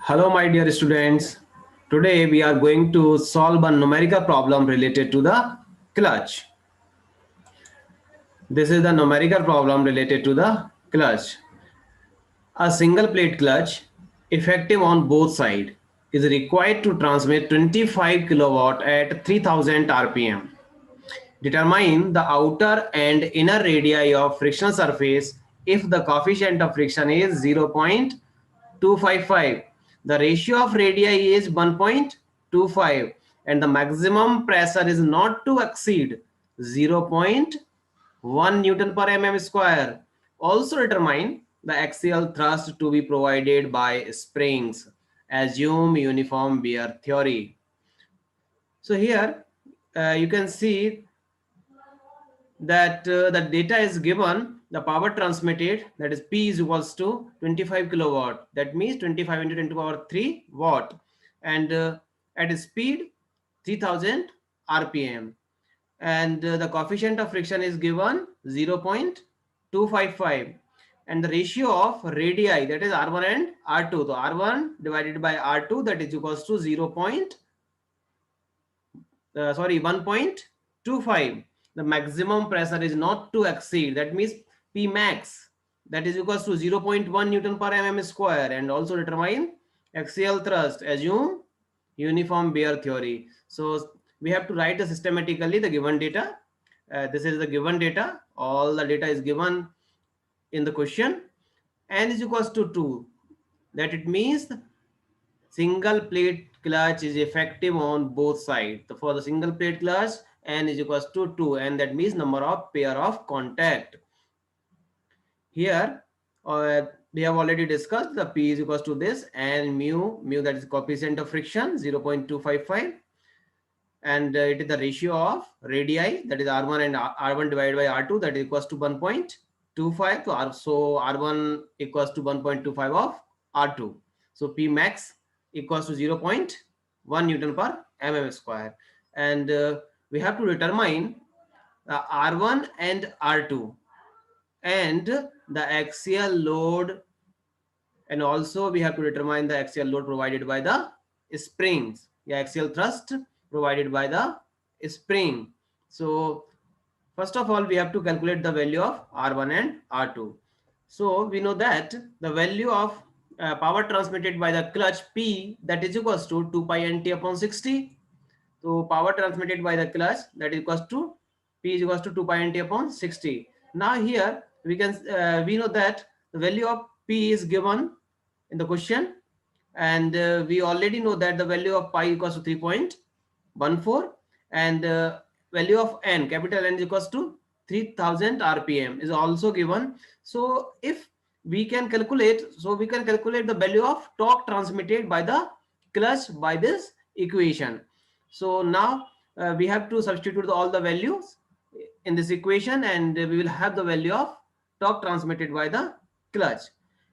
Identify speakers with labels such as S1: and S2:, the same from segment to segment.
S1: Hello, my dear students. Today we are going to solve a numerical problem related to the clutch. This is the numerical problem related to the clutch. A single plate clutch, effective on both sides, is required to transmit 25 kilowatt at 3000 rpm. Determine the outer and inner radii of frictional surface if the coefficient of friction is 0.255. The ratio of radii is 1.25 and the maximum pressure is not to exceed 0.1 Newton per mm square. Also determine the axial thrust to be provided by springs. Assume uniform bear theory. So here you can see that the data is given, the power transmitted, that is P is equals to 25 kilowatt, that means 25 into 10 to the power 3 watt, and at a speed 3000 rpm, and the coefficient of friction is given 0.255, and the ratio of radii, that is r1 and r2, so r1 divided by r2, that is equals to 1.25. The maximum pressure is not to exceed, that means P max, that is equals to 0.1 Newton per mm square, and also determine axial thrust. Assume uniform bear theory. So we have to write systematically the given data. This is the given data. All the data is given in the question. N is equals to 2. That it means single plate clutch is effective on both sides. So for the single plate clutch, N is equals to 2, and that means number of pair of contact. Here we have already discussed the P is equals to this, and mu that is coefficient of friction 0.255, and it is the ratio of radii, that is r1 and r1 divided by r2, that is equals to 1.25. So r1 equals to 1.25 of r2. So P max equals to 0.1 Newton per mm square, and we have to determine r1 and r2 and the axial load, and also we have to determine the axial load provided by the springs, the axial thrust provided by the spring. So first of all, we have to calculate the value of r1 and r2. So we know that the value of power transmitted by the clutch P, that is equals to 2 pi nt upon 60. So power transmitted by the clutch, that is equals to P is equals to 2 pi nt upon 60. Now here we know that the value of P is given in the question, and we already know that the value of pi equals to 3.14, and value of N, capital N, is equals to 3000 rpm is also given. So if we can calculate, the value of torque transmitted by the clutch by this equation. So now we have to substitute all the values in this equation, and we will have the value of torque transmitted by the clutch.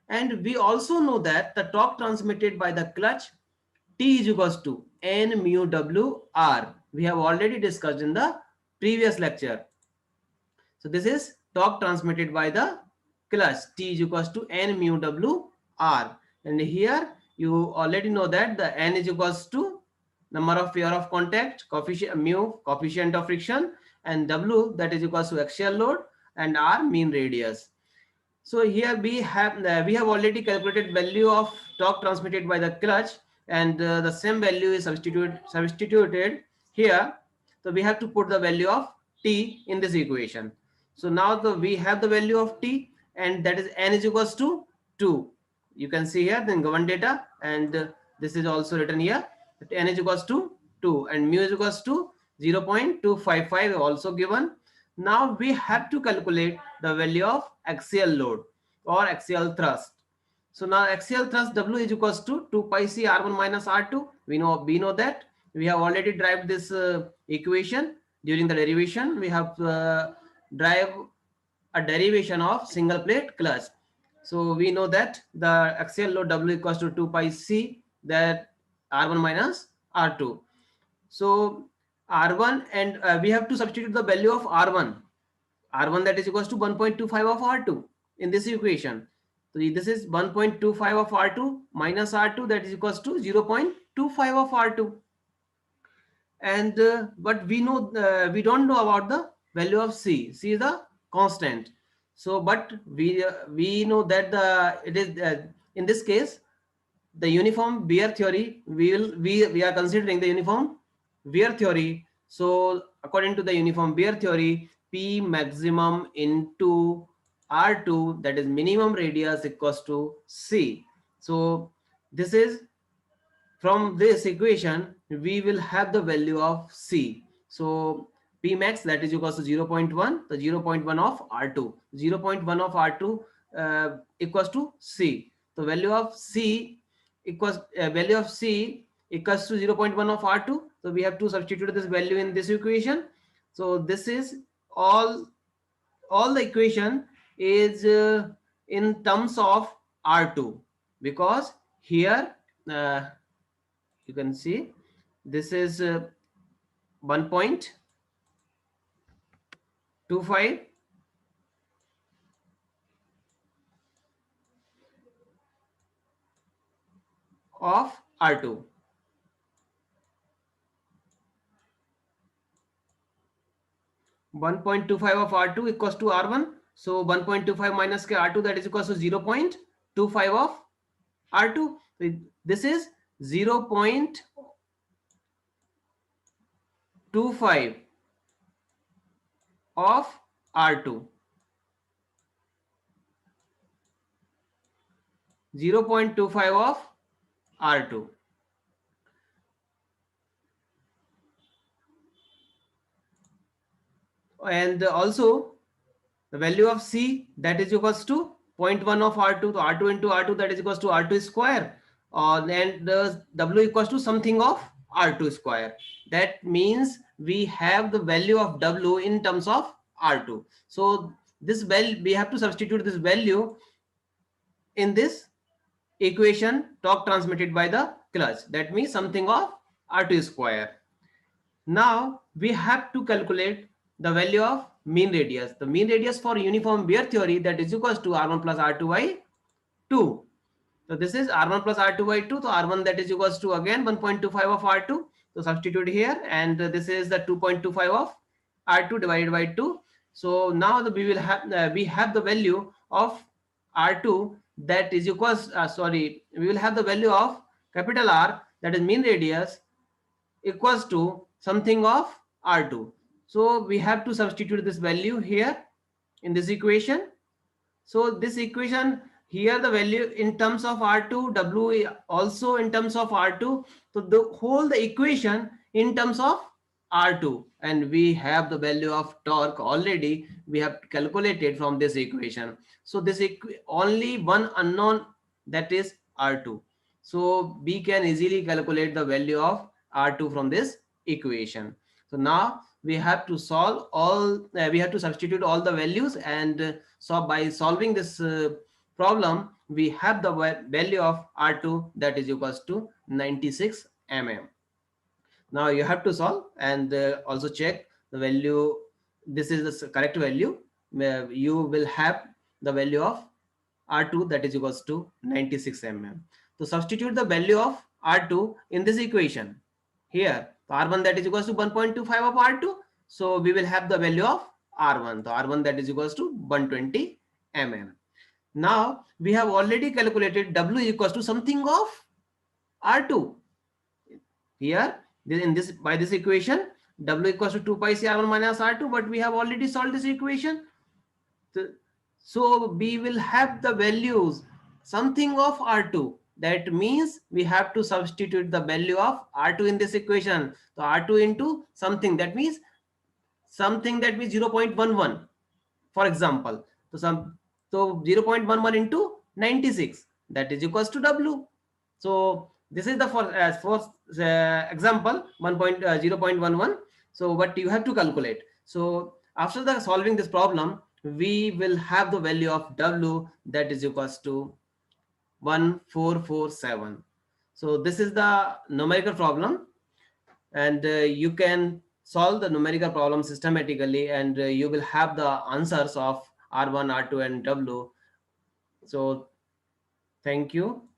S1: And we also know that the torque transmitted by the clutch T is equals to N mu W R. We have already discussed in the previous lecture. So this is torque transmitted by the clutch. T is equals to N mu W R. And here you already know that the N is equals to number of pair of contact, coefficient mu, coefficient of friction, and W, that is equals to axial load, and R, mean radius. So here we have already calculated value of torque transmitted by the clutch, and the same value is substituted here. So we have to put the value of T in this equation. So now we have the value of T, and that is N is equals to 2. You can see here the given data, and this is also written here that N is equals to 2 and mu is equals to 0.255 also given. Now we have to calculate the value of axial load or axial thrust. So now axial thrust W is equals to 2 pi c r1 minus r2. We know that we have already derived this equation during the derivation. We have derived a derivation of single plate clutch. So we know that the axial load W equals to 2 pi c, that r1 minus r2. So r1, and we have to substitute the value of r1, that is equals to 1.25 of r2 in this equation. So this is 1.25 of R2 minus R2, that is equals to 0.25 of R2. And but we don't know about the value of C. C is the constant. So but we know that the it is in this case the uniform Beer theory, we are considering the uniform Beer theory. So according to the uniform Beer theory, P maximum into R2, that is minimum radius, equals to C. So this is, from this equation we will have the value of C. So P max, that is equals to 0.1, the 0.1 of R2, 0.1 of R2 equals to C. The value of C equals value of C equals to 0.1 of R2. So we have to substitute this value in this equation. So this is all the equation is in terms of R2, because here you can see this is 1.25 of R2. 1.25 of R2 equals to R1. So 1.25 minus K R2, that is equals to 0.25 of R2. This is 0.25 of R2. 0.25 of R2. And also the value of C, that is equals to 0.1 of R2. So R2 into R2, that is equals to R2 square. And the W equals to something of R2 square. That means we have the value of W in terms of R2. So this value, we have to substitute this value in this equation torque transmitted by the clutch. That means something of R2 square. Now we have to calculate the value of mean radius. The mean radius for uniform Beer theory, that is equals to R1 plus R2 by 2. So this is R1 plus R2 by 2. So R1, that is equals to again 1.25 of R2. So substitute here, and this is the 2.25 of R2 divided by 2. So now we have the value of R2, that is equals we will have the value of capital R, that is mean radius, equals to something of R2. So we have to substitute this value here in this equation. So this equation here, the value in terms of R2, W also in terms of R2. So the equation in terms of R2, and we have the value of torque already we have calculated from this equation. So this only one unknown, that is R2. So we can easily calculate the value of R2 from this equation. So now we have to solve all, we have to substitute all the values, and so by solving this problem, we have the value of R2, that is equals to 96 mm. Now you have to solve and also check the value. This is the correct value. You will have the value of R2, that is equals to 96 mm. So substitute the value of R2 in this equation. Here, R1, that is equals to 1.25 of R2. So we will have the value of R1. So R1, that is equals to 120 mm. Now we have already calculated W equals to something of R2. Here, in this, by this equation, W equals to 2 pi c R1 minus R2, but we have already solved this equation. So we will have the values something of R2. That means we have to substitute the value of R2 in this equation. So R2 into something, that means 0.11, for example. So 0.11 into 96, that is equals to W. So this is the first example 0.11. So what you have to calculate. So after the solving this problem, we will have the value of W, that is equals to 1447. So this is the numerical problem, and you can solve the numerical problem systematically, and you will have the answers of R1, R2 and W. So Thank you.